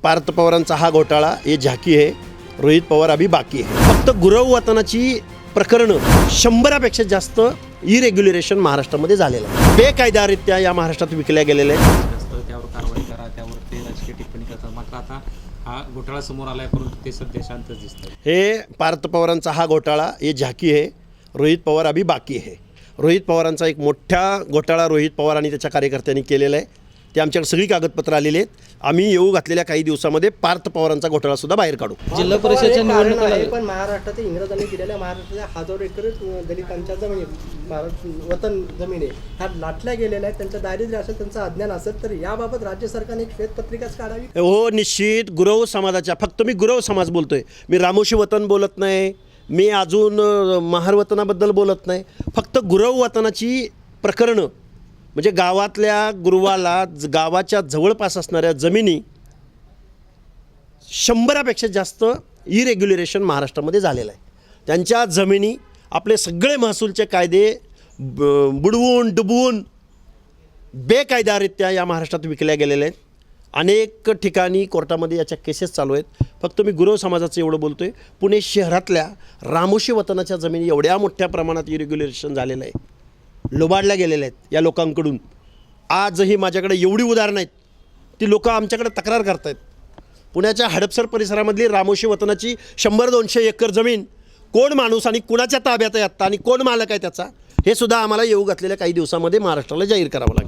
पार्थ पवारांचा हा घोटाळा ये झाकी आहे, रोहित पवार अभी बाकी आहे। फक्त गुरव वतनाची प्रकरणं 100पेक्षा जास्त इरेग्युलेशन महाराष्ट्रामध्ये झालेलं आहे। बेकायदारित्या या महाराष्ट्रात विकल्या गेलेल्या आहेत। त्यावर कारवाई करा, त्यावर ते राजकीय टिप्पणी करतात। मात्र आता हा घोटाळा समोर आलाय, परंतु ते सध्या शांतच दिसतंय। हे पार्थ पवारांचा हा घोटाळा ये झाकी आहे, रोहित पवार अभी बाकी आहे। रोहित पवारांचा एक मोठा घोटाळा रोहित पवार आणि त्याच्या कार्यकर्त्यांनी केलेला आहे। ते आमच्याकडे सगळी कागदपत्र आलेली आहेत। आम्ही येऊ घातलेल्या काही दिवसामध्ये पार्थ पवारांचा घोटाळा सुद्धा बाहेर काढू। जिल्हा परिषदेच्या निवडणुकीला पण महाराष्ट्रात इंग्रजांनी दिलेल्या महाराष्ट्राच्या हजारो एकर दलितांच्या जमिनी वतन जमिनी ह्या लाटल्या गेलेल्या आहेत। त्यांचं दारिद्र्य असेल, त्यांचं अज्ञान असेल, तर याबाबत राज्य सरकारने एक श्वेतपत्रिकाच काढावी। हो, निश्चित गुरव समाजाच्या, फक्त मी गुरव समाज बोलतोय, मी रामोशी वतन बोलत नाही, मी अजून महार वतनाबद्दल बोलत नाही। फक्त गुरव वतनाची प्रकरणं म्हणजे गावातल्या गुरुवाला गावाच्या जवळपास असणाऱ्या जमिनी 100पेक्षा जास्त इरेग्युलेशन महाराष्ट्रामध्ये झालेलं आहे। त्यांच्या जमिनी आपले सगळे महसूलचे कायदे बुडवून डुबवून बेकायदारित्या या महाराष्ट्रात विकल्या गेलेल्या आहेत। अनेक ठिकाणी कोर्टामध्ये याच्या केसेस चालू आहेत। फक्त मी गुरव समाजाचं एवढं बोलतो आहे, पुणे शहरातल्या रामोशी वतनाच्या जमिनी एवढ्या मोठ्या प्रमाणात इरेग्युलेशन झालेलं आहे, लुबाडल्या गेलेल्या आहेत या लोकांकडून। आजही माझ्याकडे एवढी उदाहरणं आहेत, ती लोकं आमच्याकडे तक्रार करत आहेत। पुण्याच्या हडपसर परिसरामधली रामोशी वतनाची 100-200 एकर जमीन कोण माणूस आणि कुणाच्या ताब्यात आहे आत्ता आणि कोण मालक आहे त्याचा, हे सुद्धा आम्हाला येऊ घातलेल्या काही दिवसामध्ये महाराष्ट्राला जाहीर करावं लागेल।